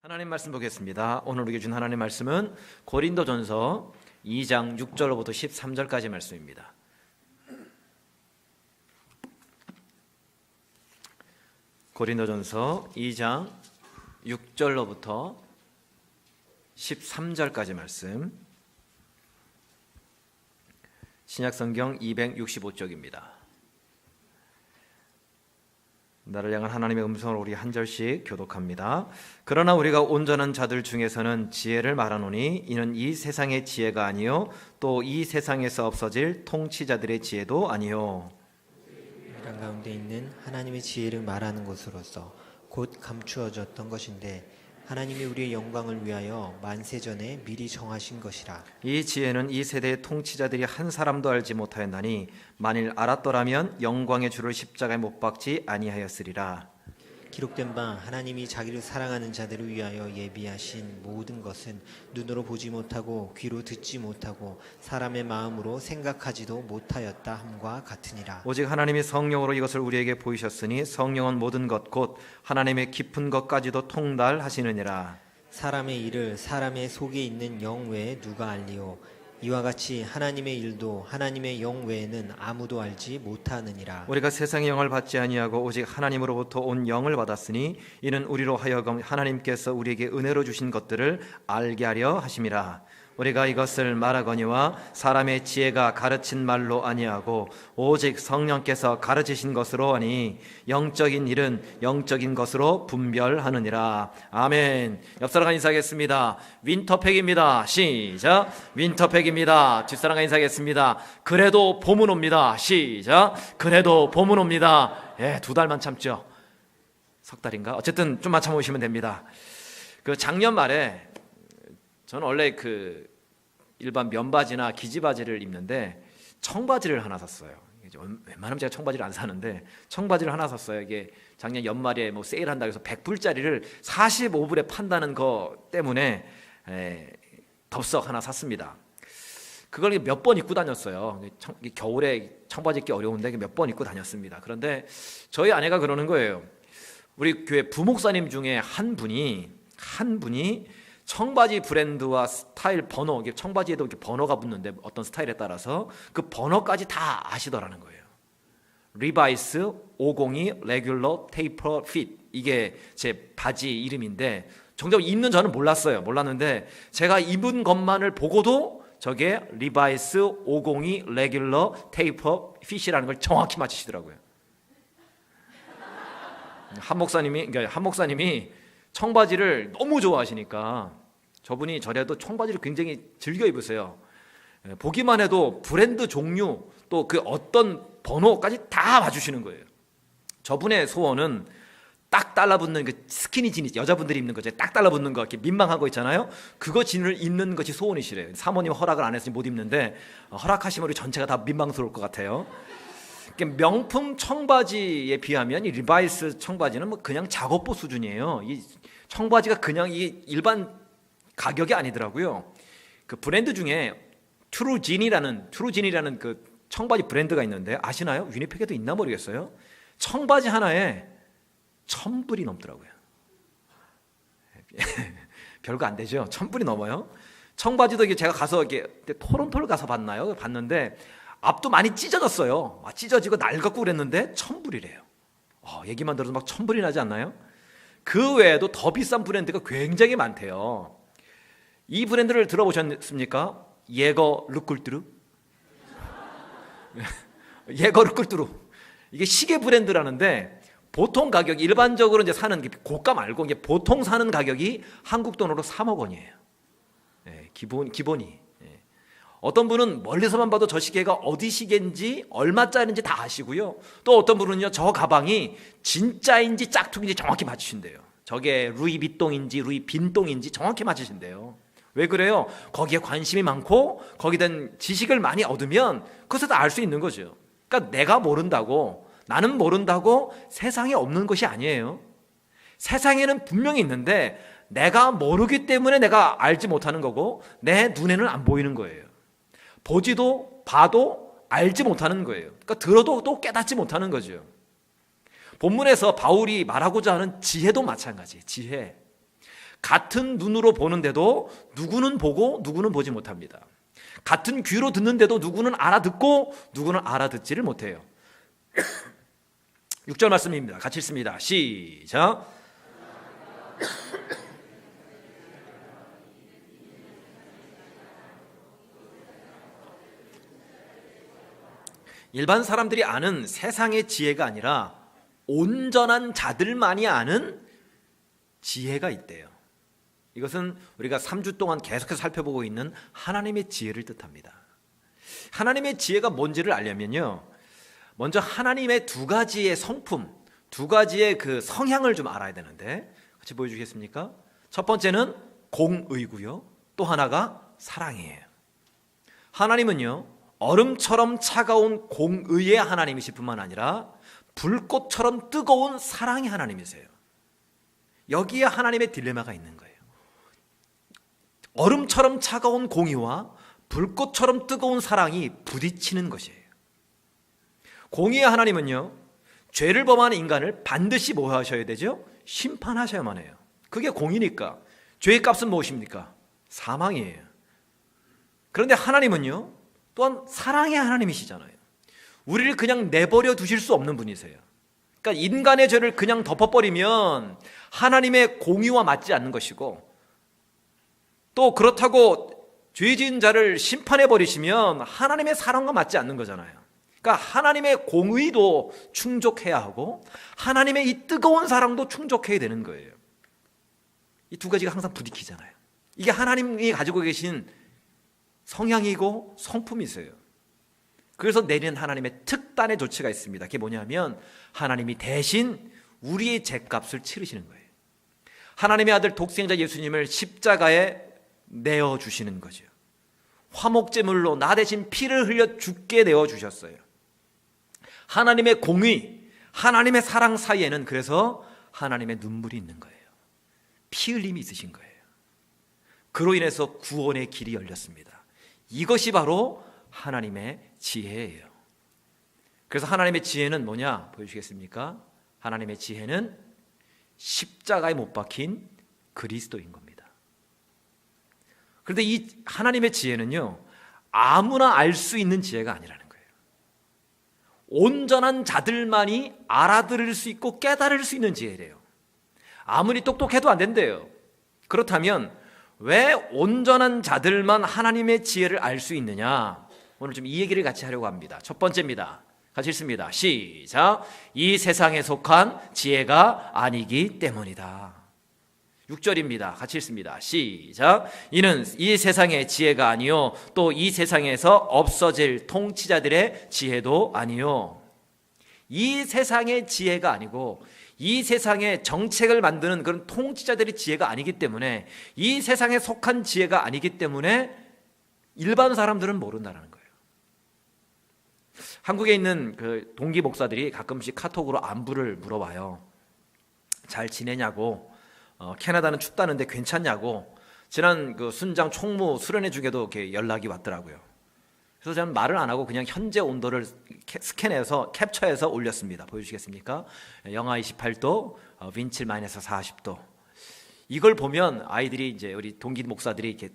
하나님 말씀 보겠습니다. 오늘 우리에게 준 하나님 말씀은 고린도전서 2장 6절로부터 13절까지 말씀입니다. 고린도전서 2장 6절로부터 13절까지 말씀, 신약성경 265쪽입니다. 나를 향한 하나님의 음성을 우리 한 절씩 교독합니다. 그러나 우리가 온전한 자들 중에서는 지혜를 말하노니 이는 이 세상의 지혜가 아니요 또 이 세상에서 없어질 통치자들의 지혜도 아니요 이런 가운데 있는 하나님의 지혜를 말하는 것으로서 곧 감추어졌던 것인데 하나님이 우리의 영광을 위하여 만세전에 미리 정하신 것이라. 이 지혜는 이 세대의 통치자들이 한 사람도 알지 못하였나니 만일 알았더라면 영광의 주를 십자가에 못 박지 아니하였으리라. 기록된 바 하나님이 자기를 사랑하는 자들을 위하여 예비하신 모든 것은 눈으로 보지 못하고 귀로 듣지 못하고 사람의 마음으로 생각하지도 못하였다 함과 같으니라. 오직 하나님이 성령으로 이것을 우리에게 보이셨으니 성령은 모든 것 곧 하나님의 깊은 것까지도 통달하시느니라. 사람의 일을 사람의 속에 있는 영 외에 누가 알리오. 이와 같이 하나님의 일도 하나님의 영 외에는 아무도 알지 못하느니라. 우리가 세상의 영을 받지 아니하고 오직 하나님으로부터 온 영을 받았으니 이는 우리로 하여금 하나님께서 우리에게 은혜로 주신 것들을 알게 하려 하심이라. 우리가 이것을 말하거니와 사람의 지혜가 가르친 말로 아니하고 오직 성령께서 가르치신 것으로 하니 영적인 일은 영적인 것으로 분별하느니라. 아멘. 옆 사람과 인사하겠습니다. 윈터팩입니다. 시작. 윈터팩입니다. 뒷사람과 인사하겠습니다. 그래도 봄은 옵니다. 시작. 그래도 봄은 옵니다. 예, 2달만 참죠. 석 달인가? 어쨌든 좀만 참으시면 됩니다. 그 작년 말에 저는 원래 그 일반 면바지나 기지바지를 입는데 청바지를 하나 샀어요. 웬만하면 제가 청바지를 안 사는데 청바지를 하나 샀어요. 이게 작년 연말에 뭐 세일한다고 해서 100불짜리를 45불에 판다는 거 때문에 덥석 하나 샀습니다. 그걸 몇 번 입고 다녔어요. 겨울에 청바지 입기 어려운데 몇 번 입고 다녔습니다. 그런데 저희 아내가 그러는 거예요. 우리 교회 부목사님 중에 한 분이 청바지 브랜드와 스타일 번호, 청바지에도 이렇게 번호가 붙는데 어떤 스타일에 따라서 그 번호까지 다 아시더라는 거예요. 리바이스 502 레귤러 테이퍼 핏, 이게 제 바지 이름인데 정작 입는 저는 몰랐는데 제가 입은 것만을 보고도 저게 리바이스 502 레귤러 테이퍼 핏이라는 걸 정확히 맞히시더라고요. 한 목사님이 청바지를 너무 좋아하시니까 저분이 저래도 청바지를 굉장히 즐겨 입으세요. 보기만 해도 브랜드 종류 또 그 어떤 번호까지 다 봐주시는 거예요. 저분의 소원은 딱 달라붙는 그 스키니진, 여자분들이 입는 거죠. 딱 달라붙는 거, 이렇게 민망한 거 있잖아요. 그거 진을 입는 것이 소원이시래요. 사모님 허락을 안 했으니 못 입는데 허락하시면 우리 전체가 다 민망스러울 것 같아요. 명품 청바지에 비하면 이 리바이스 청바지는 뭐 그냥 작업복 수준이에요. 이 청바지가 그냥 이 일반 가격이 아니더라고요. 그 브랜드 중에 트루진이라는 그 청바지 브랜드가 있는데 아시나요? 위니펙에도 있나 모르겠어요. 청바지 하나에 1,000불이 넘더라고요. 별거 안 되죠. 1,000불이 넘어요. 청바지도 제가 가서 토론토를 가서 봤는데 앞도 많이 찢어졌어요. 찢어지고 낡았고 그랬는데 1,000불이래요. 얘기만 들어도 막 1,000불이 나지 않나요? 그 외에도 더 비싼 브랜드가 굉장히 많대요. 이 브랜드를 들어보셨습니까? 예거 르꿀뚜루? 예거 르꿀뚜루. 이게 시계 브랜드라는데 보통 가격, 일반적으로 이제 사는 고가 말고 이게 보통 사는 가격이 한국 돈으로 3억 원이에요. 기본이. 어떤 분은 멀리서만 봐도 저 시계가 어디 시계인지 얼마짜리인지 다 아시고요. 또 어떤 분은요, 저 가방이 진짜인지 짝퉁인지 정확히 맞추신대요. 저게 루이 빗똥인지 루이 빈똥인지 정확히 맞추신대요. 왜 그래요? 거기에 관심이 많고 거기에 대한 지식을 많이 얻으면 그것에서 알 수 있는 거죠. 그러니까 내가 모른다고, 나는 모른다고 세상에 없는 것이 아니에요. 세상에는 분명히 있는데 내가 모르기 때문에 내가 알지 못하는 거고 내 눈에는 안 보이는 거예요. 보지도 봐도 알지 못하는 거예요. 그러니까 들어도 또 깨닫지 못하는 거죠. 본문에서 바울이 말하고자 하는 지혜도 마찬가지예요. 지혜. 같은 눈으로 보는데도 누구는 보고 누구는 보지 못합니다. 같은 귀로 듣는데도 누구는 알아듣고 누구는 알아듣지를 못해요. 6절 말씀입니다. 같이 읽습니다. 시작. 일반 사람들이 아는 세상의 지혜가 아니라 온전한 자들만이 아는 지혜가 있대요. 이것은 우리가 3주 동안 계속해서 살펴보고 있는 하나님의 지혜를 뜻합니다. 하나님의 지혜가 뭔지를 알려면요, 먼저 하나님의 두 가지의 성품, 두 가지의 그 성향을 좀 알아야 되는데, 같이 보여주겠습니까? 첫 번째는 공의고요, 또 하나가 사랑이에요. 하나님은요, 얼음처럼 차가운 공의의 하나님이실 뿐만 아니라 불꽃처럼 뜨거운 사랑의 하나님이세요. 여기에 하나님의 딜레마가 있는 거예요. 얼음처럼 차가운 공의와 불꽃처럼 뜨거운 사랑이 부딪히는 것이에요. 공의의 하나님은요, 죄를 범하는 인간을 반드시 뭐 하셔야 되죠? 심판하셔야만 해요. 그게 공의니까. 죄의 값은 무엇입니까? 사망이에요. 그런데 하나님은요, 또한 사랑의 하나님이시잖아요. 우리를 그냥 내버려 두실 수 없는 분이세요. 그러니까 인간의 죄를 그냥 덮어버리면 하나님의 공의와 맞지 않는 것이고, 또 그렇다고 죄 지은 자를 심판해 버리시면 하나님의 사랑과 맞지 않는 거잖아요. 그러니까 하나님의 공의도 충족해야 하고 하나님의 이 뜨거운 사랑도 충족해야 되는 거예요. 이 두 가지가 항상 부딪히잖아요. 이게 하나님이 가지고 계신 성향이고 성품이세요. 그래서 내리는 하나님의 특단의 조치가 있습니다. 그게 뭐냐면 하나님이 대신 우리의 죄값을 치르시는 거예요. 하나님의 아들 독생자 예수님을 십자가에 내어주시는 거죠. 화목제물로 나 대신 피를 흘려 죽게 내어주셨어요. 하나님의 공의, 하나님의 사랑 사이에는 그래서 하나님의 눈물이 있는 거예요. 피 흘림이 있으신 거예요. 그로 인해서 구원의 길이 열렸습니다. 이것이 바로 하나님의 지혜예요. 그래서 하나님의 지혜는 뭐냐 보여주시겠습니까? 하나님의 지혜는 십자가에 못 박힌 그리스도인 겁니다. 그런데 이 하나님의 지혜는요, 아무나 알 수 있는 지혜가 아니라는 거예요. 온전한 자들만이 알아들을 수 있고 깨달을 수 있는 지혜래요. 아무리 똑똑해도 안 된대요. 그렇다면 왜 온전한 자들만 하나님의 지혜를 알 수 있느냐? 오늘 좀 이 얘기를 같이 하려고 합니다. 첫 번째입니다. 같이 읽습니다. 시작. 이 세상에 속한 지혜가 아니기 때문이다. 6절입니다. 같이 읽습니다. 시작. 이는 이 세상의 지혜가 아니요 또 이 세상에서 없어질 통치자들의 지혜도 아니요. 이 세상의 지혜가 아니고 이 세상의 정책을 만드는 그런 통치자들의 지혜가 아니기 때문에, 이 세상에 속한 지혜가 아니기 때문에 일반 사람들은 모른다는 거예요. 한국에 있는 그 동기 목사들이 가끔씩 카톡으로 안부를 물어봐요. 잘 지내냐고, 캐나다는 춥다는데 괜찮냐고. 지난 그 순장 총무 수련회 중에도 이렇게 연락이 왔더라고요. 그래서 저는 말을 안 하고 그냥 현재 온도를 스캔해서 캡처해서 올렸습니다. 보여주시겠습니까? 영하 28도, 윈칠 마이너스 40도. 이걸 보면 아이들이 이제 우리 동기 목사들이 이렇게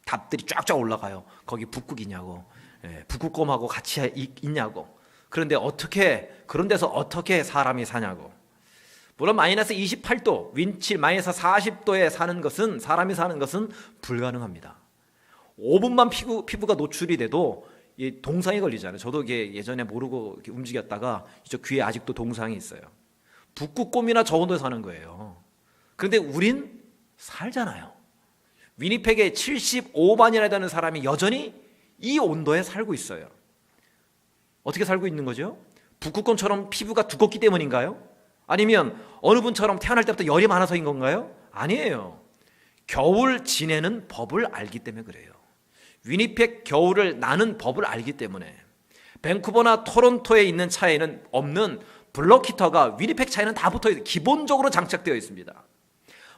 답들이 쫙쫙 올라가요. 거기 북극이냐고, 북극곰하고 같이 있냐고. 그런데 어떻게, 그런 데서 어떻게 사람이 사냐고. 물론 마이너스 28도, 윈칠 마이너스 40도에 사는 것은, 사람이 사는 것은 불가능합니다. 5분만 피부가 노출이 돼도 이 동상이 걸리잖아요. 저도 이게 예전에 모르고 이렇게 움직였다가 이쪽 귀에 아직도 동상이 있어요. 북극곰이나 저 온도에 사는 거예요. 그런데 우린 살잖아요. 위니펙에 75만이나 되는 사람이 여전히 이 온도에 살고 있어요. 어떻게 살고 있는 거죠? 북극곰처럼 피부가 두껍기 때문인가요? 아니면 어느 분처럼 태어날 때부터 열이 많아서인 건가요? 아니에요. 겨울 지내는 법을 알기 때문에 그래요. 위니펙 겨울을 나는 법을 알기 때문에. 밴쿠버나 토론토에 있는 차에는 없는 블럭 히터가 위니펙 차에는 다 붙어 기본적으로 장착되어 있습니다.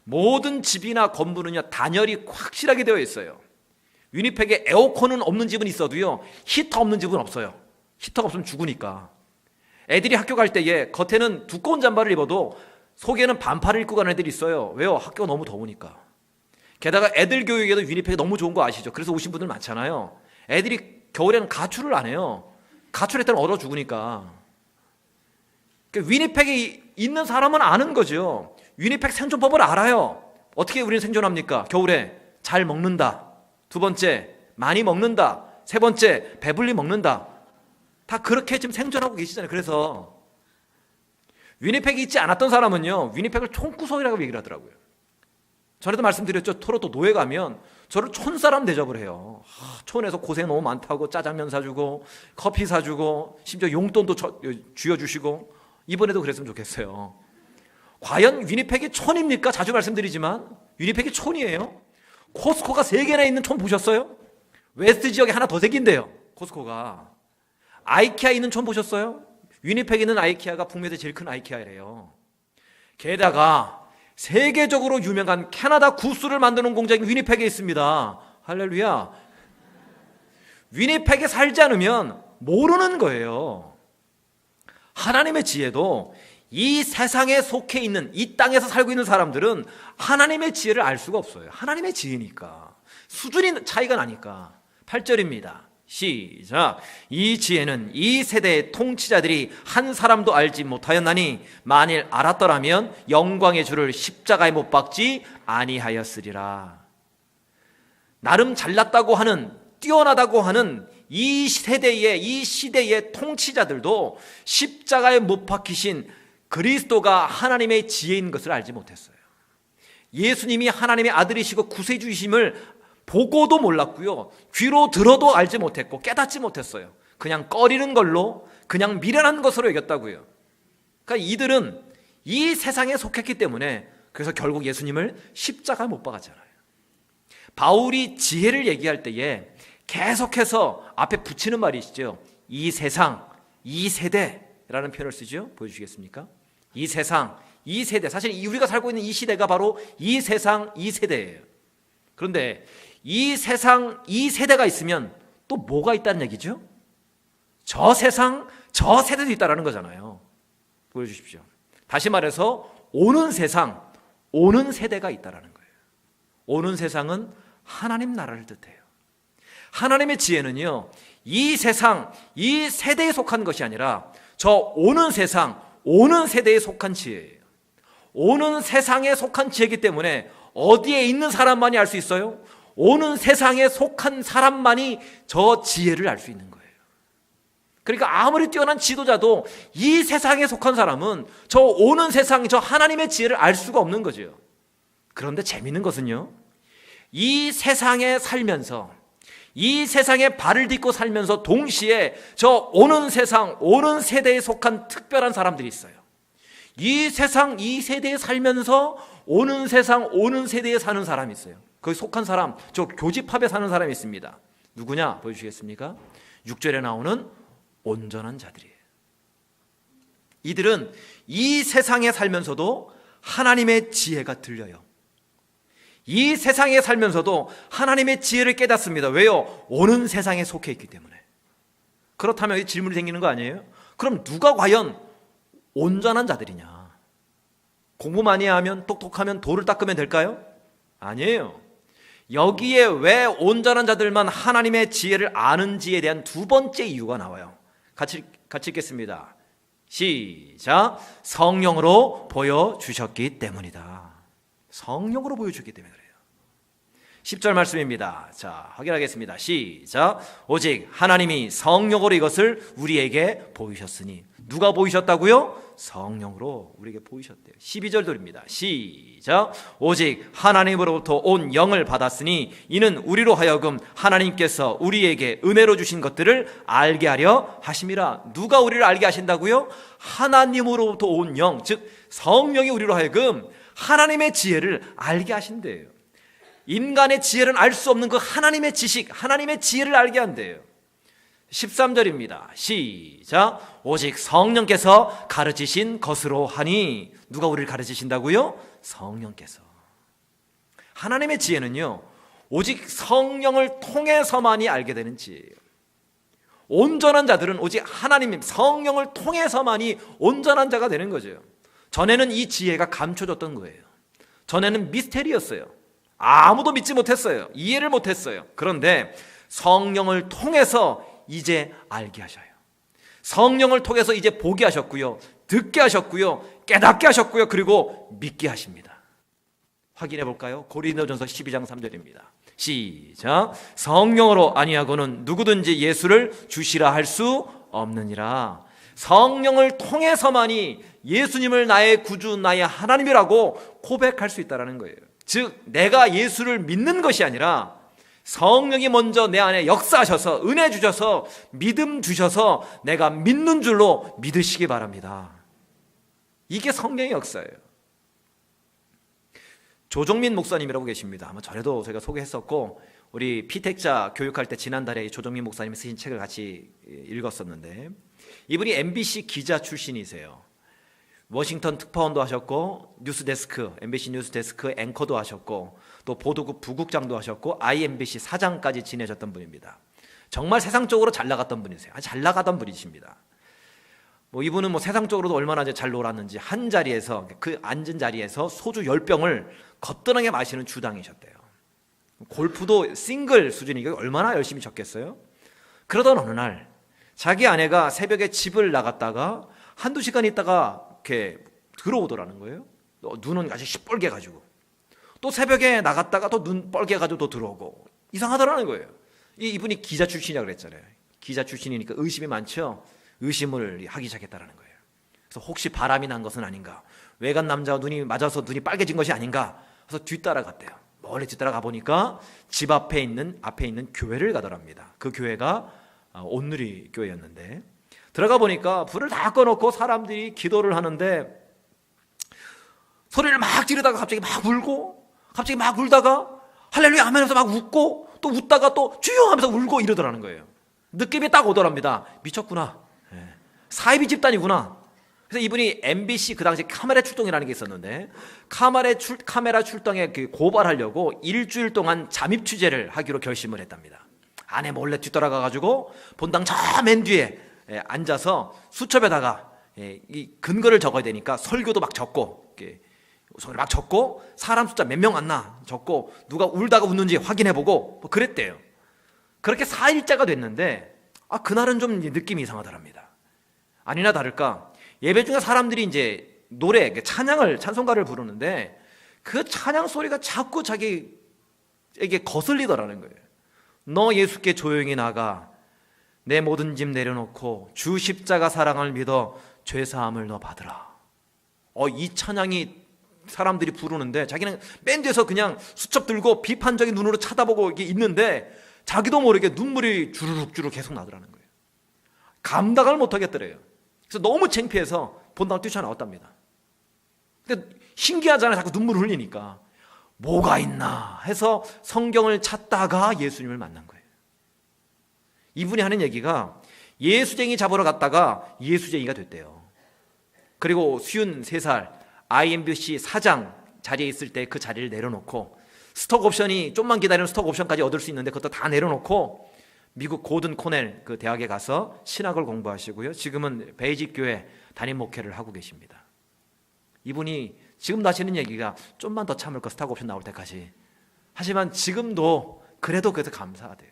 모든 집이나 건물은요, 단열이 확실하게 되어 있어요. 위니펙에 에어컨은 없는 집은 있어도요, 히터 없는 집은 없어요. 히터가 없으면 죽으니까. 애들이 학교 갈 때에 겉에는 두꺼운 잠바를 입어도 속에는 반팔을 입고 가는 애들이 있어요. 왜요? 학교가 너무 더우니까. 게다가 애들 교육에도 위니펙이 너무 좋은 거 아시죠? 그래서 오신 분들 많잖아요. 애들이 겨울에는 가출을 안 해요. 가출했다면 얼어 죽으니까. 그러니까 위니펙이 있는 사람은 아는 거죠. 위니펙 생존법을 알아요. 어떻게 우리는 생존합니까? 겨울에 잘 먹는다. 두 번째, 많이 먹는다. 세 번째, 배불리 먹는다. 다 그렇게 지금 생존하고 계시잖아요. 그래서 위니펙이 있지 않았던 사람은요, 위니펙을 총구석이라고 얘기를 하더라고요. 전에도 말씀드렸죠. 토론토 노예 가면 저를 촌사람 대접을 해요. 촌에서 고생 너무 많다고 짜장면 사주고 커피 사주고 심지어 용돈도 쥐어주시고, 이번에도 그랬으면 좋겠어요. 과연 위니펙이 촌입니까? 자주 말씀드리지만 위니펙이 촌이에요. 코스코가 3개나 있는 촌 보셨어요? 웨스트 지역에 하나 더 생긴대요. 코스코가. 아이키아 있는 촌 보셨어요? 위니펙에 있는 아이키아가 북미에서 제일 큰 아이키아래요. 게다가 세계적으로 유명한 캐나다 구스를 만드는 공장이 위니펙에 있습니다. 할렐루야. 위니펙에 살지 않으면 모르는 거예요. 하나님의 지혜도 이 세상에 속해 있는, 이 땅에서 살고 있는 사람들은 하나님의 지혜를 알 수가 없어요. 하나님의 지혜니까. 수준이 차이가 나니까. 8절입니다. 시작. 이 지혜는 이 세대의 통치자들이 한 사람도 알지 못하였나니 만일 알았더라면 영광의 주를 십자가에 못 박지 아니하였으리라. 나름 잘났다고 하는, 뛰어나다고 하는 이 세대의, 이 시대의 통치자들도 십자가에 못 박히신 그리스도가 하나님의 지혜인 것을 알지 못했어요. 예수님이 하나님의 아들이시고 구세주이심을 보고도 몰랐고요, 귀로 들어도 알지 못했고 깨닫지 못했어요. 그냥 꺼리는 걸로, 그냥 미련한 것으로 여겼다고요. 그러니까 이들은 이 세상에 속했기 때문에, 그래서 결국 예수님을 십자가에 못 박았잖아요. 바울이 지혜를 얘기할 때에 계속해서 앞에 붙이는 말이 있죠. 이 세상, 이 세대라는 표현을 쓰죠. 보여주시겠습니까? 이 세상, 이 세대. 사실 우리가 살고 있는 이 시대가 바로 이 세상, 이 세대예요. 그런데 이 세상, 이 세대가 있으면 또 뭐가 있다는 얘기죠? 저 세상, 저 세대도 있다는 거잖아요. 보여주십시오. 다시 말해서 오는 세상, 오는 세대가 있다는 거예요. 오는 세상은 하나님 나라를 뜻해요. 하나님의 지혜는요, 이 세상, 이 세대에 속한 것이 아니라 저 오는 세상, 오는 세대에 속한 지혜예요. 오는 세상에 속한 지혜이기 때문에 어디에 있는 사람만이 알 수 있어요? 오는 세상에 속한 사람만이 저 지혜를 알 수 있는 거예요. 그러니까 아무리 뛰어난 지도자도 이 세상에 속한 사람은 저 오는 세상, 저 하나님의 지혜를 알 수가 없는 거죠. 그런데 재미있는 것은요, 이 세상에 살면서, 이 세상에 발을 딛고 살면서 동시에 저 오는 세상, 오는 세대에 속한 특별한 사람들이 있어요. 이 세상, 이 세대에 살면서 오는 세상, 오는 세대에 사는 사람이 있어요. 거기 속한 사람, 저 교집합에 사는 사람이 있습니다. 누구냐? 보여주시겠습니까? 6절에 나오는 온전한 자들이에요. 이들은 이 세상에 살면서도 하나님의 지혜가 들려요. 이 세상에 살면서도 하나님의 지혜를 깨닫습니다. 왜요? 오는 세상에 속해 있기 때문에. 그렇다면 질문이 생기는 거 아니에요? 그럼 누가 과연 온전한 자들이냐? 공부 많이 하면, 똑똑하면, 도를 닦으면 될까요? 아니에요. 여기에 왜 온전한 자들만 하나님의 지혜를 아는지에 대한 두 번째 이유가 나와요. 같이 읽겠습니다. 시작. 성령으로 보여주셨기 때문이다. 성령으로 보여주기 때문에 그래요. 10절 말씀입니다. 자, 확인하겠습니다. 시작. 오직 하나님이 성령으로 이것을 우리에게 보이셨으니. 누가 보이셨다고요? 성령으로 우리에게 보이셨대요. 12절도입니다. 시작. 오직 하나님으로부터 온 영을 받았으니 이는 우리로 하여금 하나님께서 우리에게 은혜로 주신 것들을 알게 하려 하심이라. 누가 우리를 알게 하신다고요? 하나님으로부터 온 영, 즉 성령이 우리로 하여금 하나님의 지혜를 알게 하신대요. 인간의 지혜는 알 수 없는 그 하나님의 지식, 하나님의 지혜를 알게 한대요. 13절입니다. 시작. 오직 성령께서 가르치신 것으로 하니. 누가 우리를 가르치신다고요? 성령께서. 하나님의 지혜는요, 오직 성령을 통해서만이 알게 되는 지혜예요. 온전한 자들은 오직 하나님, 성령을 통해서만이 온전한 자가 되는 거죠. 전에는 이 지혜가 감춰졌던 거예요. 전에는 미스테리였어요. 아무도 믿지 못했어요. 이해를 못했어요. 그런데 성령을 통해서 이제 알게 하셔요. 성령을 통해서 이제 보게 하셨고요, 듣게 하셨고요, 깨닫게 하셨고요, 그리고 믿게 하십니다. 확인해 볼까요? 고린도전서 12장 3절입니다. 시작. 성령으로 아니하고는 누구든지 예수를 주시라 할 수 없느니라. 성령을 통해서만이 예수님을 나의 구주, 나의 하나님이라고 고백할 수 있다는 거예요. 즉 내가 예수를 믿는 것이 아니라 성령이 먼저 내 안에 역사하셔서 은혜 주셔서 믿음 주셔서 내가 믿는 줄로 믿으시기 바랍니다. 이게 성령의 역사예요. 조정민 목사님이라고 계십니다. 아마 전에도 제가 소개했었고, 우리 피택자 교육할 때 지난달에 조정민 목사님이 쓰신 책을 같이 읽었었는데, 이분이 MBC 기자 출신이세요. 워싱턴 특파원도 하셨고, 뉴스데스크, MBC 뉴스데스크 앵커도 하셨고, 또 보도국 부국장도 하셨고, IMBC 사장까지 지내셨던 분입니다. 정말 세상적으로 잘 나갔던 분이세요. 잘 나가던 분이십니다. 이분은 세상적으로도 얼마나 잘 놀았는지 한 자리에서, 그 앉은 자리에서 소주 10병을 거뜬하게 마시는 주당이셨대요. 골프도 싱글 수준이니까 얼마나 열심히 쳤겠어요? 그러던 어느 날 자기 아내가 새벽에 집을 나갔다가 한두 시간 있다가 이렇게 들어오더라는 거예요. 눈은 아주 시뻘게 가지고, 또 새벽에 나갔다가 또 눈 뻘게 가지고 또 들어오고, 이상하더라는 거예요. 이분이 기자 출신이라고 그랬잖아요. 기자 출신이니까 의심이 많죠. 의심을 하기 시작했다는 거예요. 그래서 혹시 바람이 난 것은 아닌가, 외간 남자와 눈이 맞아서 눈이 빨개진 것이 아닌가, 그래서 뒤따라갔대요. 멀리 뒤따라가 보니까 집 앞에 있는 교회를 가더랍니다. 그 교회가 온누리 교회였는데, 들어가 보니까 불을 다 꺼놓고 사람들이 기도를 하는데, 소리를 막 지르다가 갑자기 막 울고, 갑자기 막 울다가 할렐루야 하면서 막 웃고, 또 웃다가 또 주여 하면서 울고 이러더라는 거예요. 느낌이 딱 오더랍니다. 미쳤구나, 사이비 집단이구나. 그래서 이분이 MBC 그 당시 카메라 출동이라는 게 있었는데, 카메라 출동에 고발하려고 일주일 동안 잠입 취재를 하기로 결심을 했답니다. 아내 몰래 뒤돌아가 가지고 본당 저 맨 뒤에 앉아서 수첩에다가 이 근거를 적어야 되니까 설교도 막 적고, 사람 숫자 몇 명 왔나 적고, 누가 울다가 웃는지 확인해보고 그랬대요. 그렇게 4일째가 됐는데, 그날은 좀 느낌이 이상하더랍니다. 아니나 다를까 예배 중에 사람들이 이제 노래, 찬송가를 부르는데, 그 찬양 소리가 자꾸 자기에게 거슬리더라는 거예요. 너 예수께 조용히 나가, 내 모든 짐 내려놓고 주 십자가 사랑을 믿어 죄사함을 너 받으라. 이 찬양이 사람들이 부르는데 자기는 맨 뒤에서 그냥 수첩 들고 비판적인 눈으로 쳐다보고 이렇게 있는데, 자기도 모르게 눈물이 주르륵 계속 나더라는 거예요. 감당을 못하겠더래요. 그래서 너무 창피해서 본당을 뛰쳐나왔답니다. 근데 신기하잖아요. 자꾸 눈물을 흘리니까. 뭐가 있나 해서 성경을 찾다가 예수님을 만난 거예요. 이분이 하는 얘기가, 예수쟁이 잡으러 갔다가 예수쟁이가 됐대요. 그리고 53살 IMBC 사장 자리에 있을 때 그 자리를 내려놓고, 스톡 옵션이 좀만 기다리면 스톡 옵션까지 얻을 수 있는데 그것도 다 내려놓고 미국 고든 코넬 그 대학에 가서 신학을 공부하시고요, 지금은 베이직 교회 담임 목회를 하고 계십니다. 이분이 지금도 하시는 얘기가 좀만 더 참을 거, 스톡 옵션 나올 때까지. 하지만 지금도 그래도 감사하대요.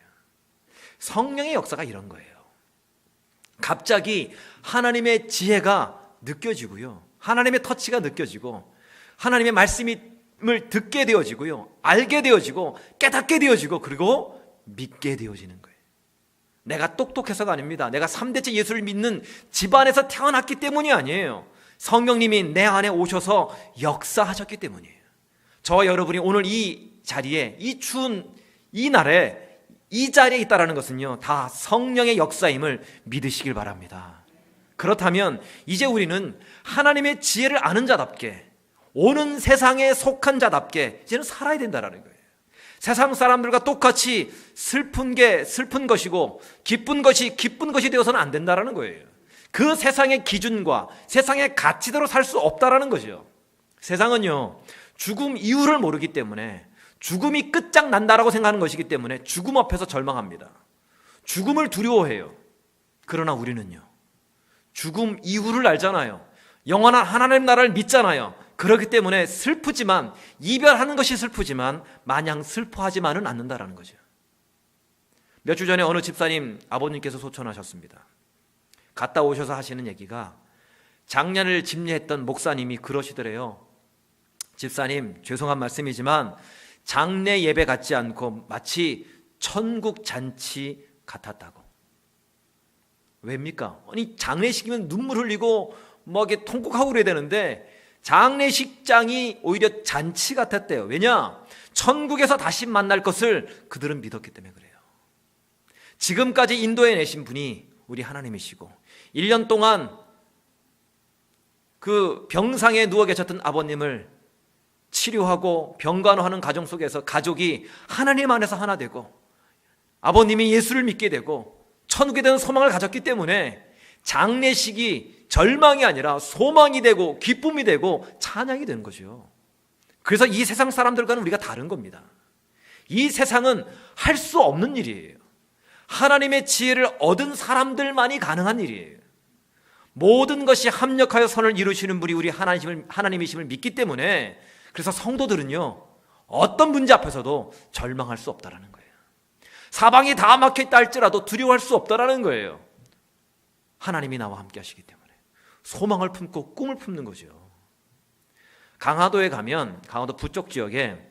성령의 역사가 이런 거예요. 갑자기 하나님의 지혜가 느껴지고요, 하나님의 터치가 느껴지고, 하나님의 말씀을 듣게 되어지고요, 알게 되어지고, 깨닫게 되어지고, 그리고 믿게 되어지는 거예요. 내가 똑똑해서가 아닙니다. 내가 3대째 예수를 믿는 집안에서 태어났기 때문이 아니에요. 성령님이 내 안에 오셔서 역사하셨기 때문이에요. 저와 여러분이 오늘 이 자리에, 이 추운 이 날에 이 자리에 있다는 것은요, 다 성령의 역사임을 믿으시길 바랍니다. 그렇다면 이제 우리는 하나님의 지혜를 아는 자답게, 오는 세상에 속한 자답게 이제는 살아야 된다는 거예요. 세상 사람들과 똑같이 슬픈 게 슬픈 것이고 기쁜 것이 기쁜 것이 되어서는 안 된다는 거예요. 그 세상의 기준과 세상의 가치대로 살 수 없다는 거죠. 세상은요, 죽음 이유를 모르기 때문에, 죽음이 끝장난다라고 생각하는 것이기 때문에 죽음 앞에서 절망합니다. 죽음을 두려워해요. 그러나 우리는요, 죽음 이후를 알잖아요. 영원한 하나님 나라를 믿잖아요. 그렇기 때문에 슬프지만, 이별하는 것이 슬프지만 마냥 슬퍼하지만은 않는다라는 거죠. 몇 주 전에 어느 집사님 아버님께서 소천하셨습니다. 갔다 오셔서 하시는 얘기가, 장례를 집례했던 목사님이 그러시더래요. 집사님, 죄송한 말씀이지만 장례 예배 같지 않고 마치 천국 잔치 같았다고. 왜입니까? 아니, 장례식이면 눈물 흘리고 뭐 이렇게 통곡하고 그래야 되는데 장례식장이 오히려 잔치 같았대요. 왜냐? 천국에서 다시 만날 것을 그들은 믿었기 때문에 그래요. 지금까지 인도해 내신 분이 우리 하나님이시고, 1년 동안 그 병상에 누워 계셨던 아버님을 치료하고 병간호하는 가정 속에서 가족이 하나님 안에서 하나 되고, 아버님이 예수를 믿게 되고 천국에 대한 소망을 가졌기 때문에 장례식이 절망이 아니라 소망이 되고 기쁨이 되고 찬양이 되는 거죠. 그래서 이 세상 사람들과는 우리가 다른 겁니다. 이 세상은 할 수 없는 일이에요. 하나님의 지혜를 얻은 사람들만이 가능한 일이에요. 모든 것이 합력하여 선을 이루시는 분이 우리 하나님이심을 믿기 때문에, 그래서 성도들은요, 어떤 문제 앞에서도 절망할 수 없다라는 거예요. 사방이 다 막혀있다 할지라도 두려워할 수 없다라는 거예요. 하나님이 나와 함께 하시기 때문에 소망을 품고 꿈을 품는 거죠. 강화도에 가면 강화도 부쪽 지역에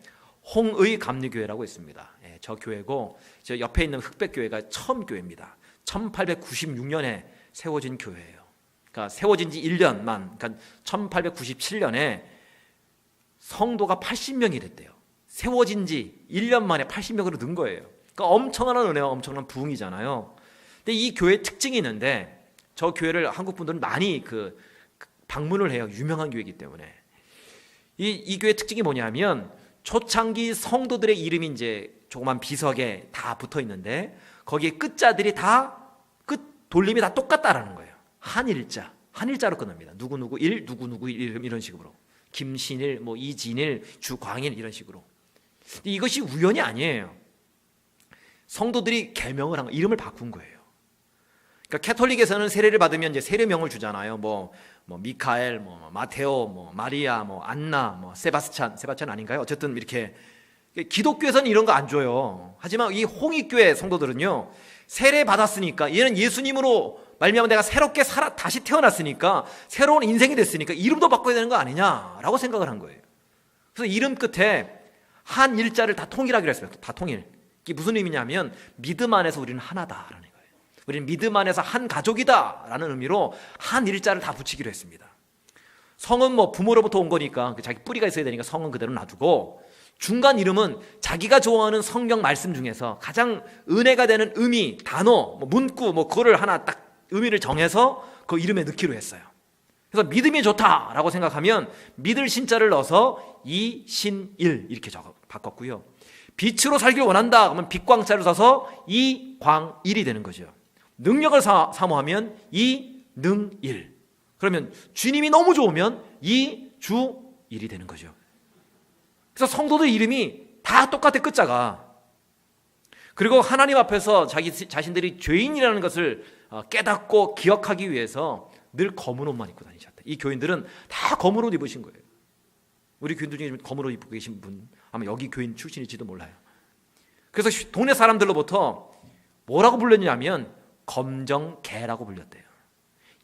홍의 감리교회라고 있습니다. 저 교회고, 저 옆에 있는 흑백교회가 처음 교회입니다. 1896년에 세워진 교회예요. 그러니까 세워진 지 1년만, 그러니까 1897년에 성도가 80명이 됐대요. 세워진 지 1년 만에 80명으로 는 거예요. 그러니까 엄청난 은혜와 엄청난 부흥이잖아요. 근데 이 교회의 특징이 있는데, 저 교회를 한국 분들은 많이 방문을 해요. 유명한 교회이기 때문에. 이 교회의 특징이 뭐냐면, 초창기 성도들의 이름이 이제 조그만 비석에 다 붙어 있는데, 거기에 끝자들이 다 끝 돌림이 다 똑같다라는 거예요. 한일자로 끝납니다. 누구누구 일, 누구누구 일, 이런 식으로. 김신일, 뭐 이진일, 주광일, 이런 식으로. 근데 이것이 우연이 아니에요. 성도들이 계명을 한 거, 이름을 바꾼 거예요. 그러니까 캐톨릭에서는 세례를 받으면 이제 세례명을 주잖아요. 뭐 미카엘, 뭐 마테오, 뭐 마리아, 뭐 안나, 뭐 세바스찬 아닌가요? 어쨌든 이렇게. 기독교에서는 이런 거 안 줘요. 하지만 이 홍익교회 성도들은요, 세례 받았으니까, 얘는 예수님으로 말미암아 내가 새롭게 다시 태어났으니까, 새로운 인생이 됐으니까 이름도 바꿔야 되는 거 아니냐라고 생각을 한 거예요. 그래서 이름 끝에 한 일자를 다 통일하기로 했어요. 다 통일. 이게 무슨 의미냐면, 믿음 안에서 우리는 하나다라는 거예요. 우리는 믿음 안에서 한 가족이다라는 의미로 한 일자를 다 붙이기로 했습니다. 성은 뭐 부모로부터 온 거니까 자기 뿌리가 있어야 되니까 성은 그대로 놔두고, 중간 이름은 자기가 좋아하는 성경 말씀 중에서 가장 은혜가 되는 의미, 단어, 문구, 그거를 하나 딱 의미를 정해서 그 이름에 넣기로 했어요. 그래서 믿음이 좋다라고 생각하면 믿을 신자를 넣어서 이신일 이렇게 바꿨고요. 빛으로 살기를 원한다 그러면 빛광자를 써서 이광일이 되는 거죠. 능력을 사모하면 이능일. 그러면 주님이 너무 좋으면 이주일이 되는 거죠. 그래서 성도들 이름이 다 똑같아, 끝자가. 그리고 하나님 앞에서 자신들이 죄인이라는 것을 깨닫고 기억하기 위해서 늘 검은 옷만 입고 다니셨다. 이 교인들은 다 검은 옷 입으신 거예요. 우리 교인들 중에 검은 옷 입고 계신 분 아마 여기 교인 출신일지도 몰라요. 그래서 동네 사람들로부터 뭐라고 불렸냐면 검정개라고 불렸대요.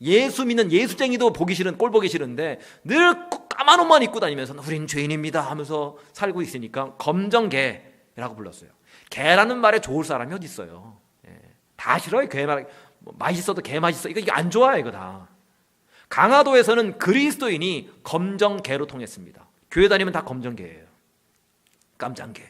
예수 믿는 예수쟁이도 보기 싫은, 꼴 보기 싫은데 늘 까만 옷만 입고 다니면서 우린 죄인입니다 하면서 살고 있으니까 검정개라고 불렀어요. 개라는 말에 좋을 사람이 어디 있어요. 다 싫어요. 개 말, 맛있어도 개 맛있어, 이거 안 좋아요. 이거 다. 강화도에서는 그리스도인이 검정개로 통했습니다. 교회 다니면 다 검정개예요. 깜장개.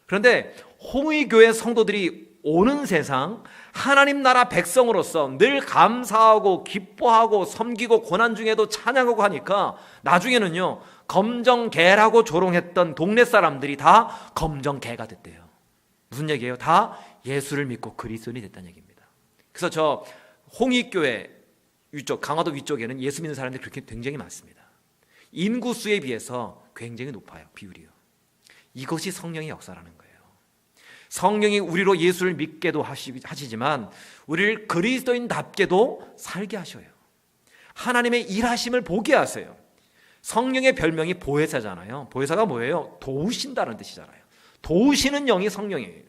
그런데 홍의교회 성도들이 오는 세상 하나님 나라 백성으로서 늘 감사하고 기뻐하고 섬기고 고난 중에도 찬양하고 하니까 나중에는요, 검정개라고 조롱했던 동네 사람들이 다 검정개가 됐대요. 무슨 얘기예요? 다 예수를 믿고 그리스도인이 됐다는 얘기입니다. 그래서 저 홍익교회 위쪽, 강화도 위쪽에는 예수 믿는 사람들이 그렇게 굉장히 많습니다. 인구수에 비해서 굉장히 높아요, 비율이요. 이것이 성령의 역사라는 거예요. 성령이 우리로 예수를 믿게도 하시지만 우리를 그리스도인답게도 살게 하셔요. 하나님의 일하심을 보게 하세요. 성령의 별명이 보혜사잖아요. 보혜사가 뭐예요? 도우신다는 뜻이잖아요. 도우시는 영이 성령이에요.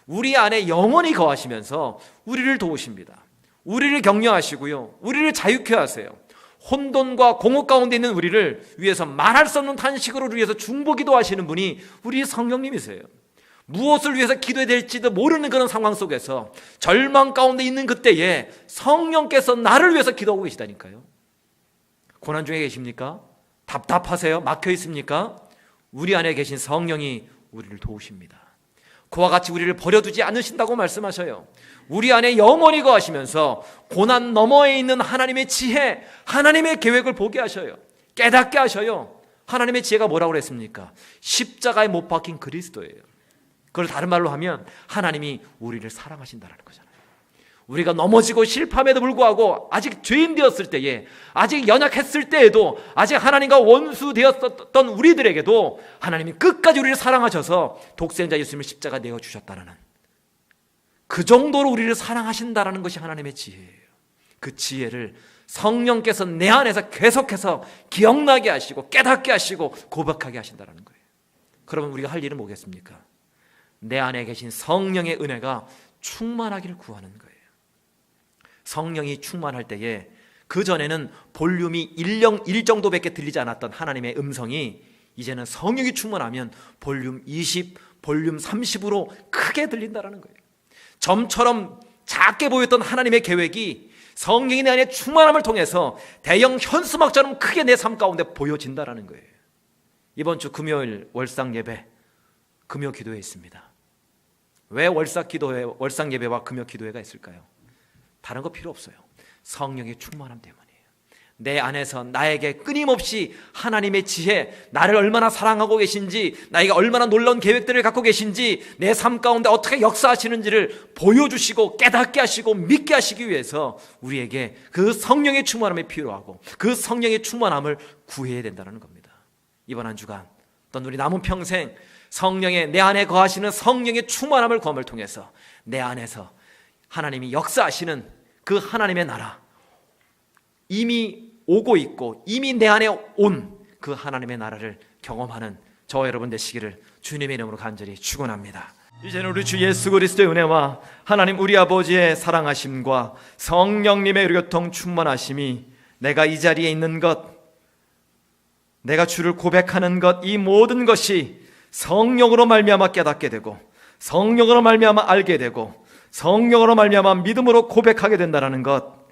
우리 안에 영원히 거하시면서 우리를 도우십니다. 우리를 격려하시고요, 우리를 자유케 하세요. 혼돈과 공허 가운데 있는 우리를 위해서 말할 수 없는 탄식으로 위해서 중보기도 하시는 분이 우리 성령님이세요. 무엇을 위해서 기도해야 될지도 모르는 그런 상황 속에서 절망 가운데 있는 그때에 성령께서 나를 위해서 기도하고 계시다니까요. 고난 중에 계십니까? 답답하세요? 막혀 있습니까? 우리 안에 계신 성령이 우리를 도우십니다. 그와 같이 우리를 버려두지 않으신다고 말씀하셔요. 우리 안에 영원히 거하시면서 고난 너머에 있는 하나님의 지혜, 하나님의 계획을 보게 하셔요. 깨닫게 하셔요. 하나님의 지혜가 뭐라고 그랬습니까? 십자가에 못 박힌 그리스도예요. 그걸 다른 말로 하면 하나님이 우리를 사랑하신다는 거잖아요. 우리가 넘어지고 실패함에도 불구하고 아직 죄인 되었을 때에, 아직 연약했을 때에도, 아직 하나님과 원수 되었던 우리들에게도 하나님이 끝까지 우리를 사랑하셔서 독생자 예수님을 십자가 내어주셨다는, 그 정도로 우리를 사랑하신다는 것이 하나님의 지혜예요. 그 지혜를 성령께서 내 안에서 계속해서 기억나게 하시고 깨닫게 하시고 고백하게 하신다는 거예요. 그러면 우리가 할 일은 뭐겠습니까? 내 안에 계신 성령의 은혜가 충만하기를 구하는 거예요. 성령이 충만할 때에, 그전에는 볼륨이 1 정도밖에 들리지 않았던 하나님의 음성이 이제는 성령이 충만하면 볼륨 20, 볼륨 30으로 크게 들린다는 거예요. 점처럼 작게 보였던 하나님의 계획이 성령이 내 안에 충만함을 통해서 대형 현수막처럼 크게 내 삶 가운데 보여진다는 거예요. 이번 주 금요일 월상 예배, 금요 기도회 있습니다. 왜 월상 예배와 금요 기도회가 있을까요? 다른 거 필요 없어요. 성령의 충만함 때문이에요. 내 안에서 나에게 끊임없이 하나님의 지혜, 나를 얼마나 사랑하고 계신지, 나에게 얼마나 놀라운 계획들을 갖고 계신지, 내 삶 가운데 어떻게 역사하시는지를 보여주시고 깨닫게 하시고 믿게 하시기 위해서 우리에게 그 성령의 충만함이 필요하고 그 성령의 충만함을 구해야 된다는 겁니다. 이번 한 주간 또는 우리 남은 평생 성령의, 내 안에 거하시는 성령의 충만함을 구함을 통해서 내 안에서 하나님이 역사하시는 그 하나님의 나라, 이미 오고 있고 이미 내 안에 온 그 하나님의 나라를 경험하는 저와 여러분 되시기를 주님의 이름으로 간절히 축원합니다. 이제는 우리 주 예수 그리스도의 은혜와 하나님 우리 아버지의 사랑하심과 성령님의 교통 충만하심이 내가 이 자리에 있는 것, 내가 주를 고백하는 것, 이 모든 것이 성령으로 말미암아 깨닫게 되고 성령으로 말미암아 알게 되고 성령으로 말미암아 믿음으로 고백하게 된다는 것,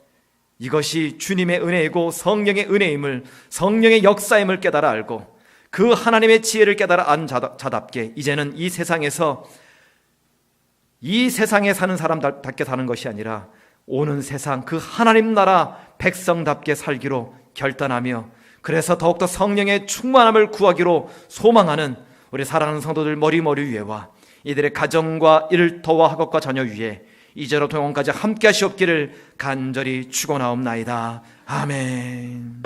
이것이 주님의 은혜이고 성령의 은혜임을, 성령의 역사임을 깨달아 알고 그 하나님의 지혜를 깨달아 안 자답게 이제는 이 세상에 사는 사람답게 사는 것이 아니라 오는 세상 그 하나님 나라 백성답게 살기로 결단하며, 그래서 더욱더 성령의 충만함을 구하기로 소망하는 우리 사랑하는 성도들 머리머리 위에와 이들의 가정과 일터와 학업과 자녀 위에 이제로 영원까지 함께 하시옵기를 간절히 축원하옵나이다. 아멘.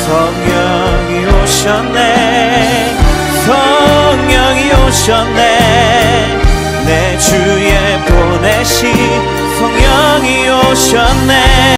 성령이 오셨네, 성령이 오셨네, 내 주에 보내신 성령이 오셨네.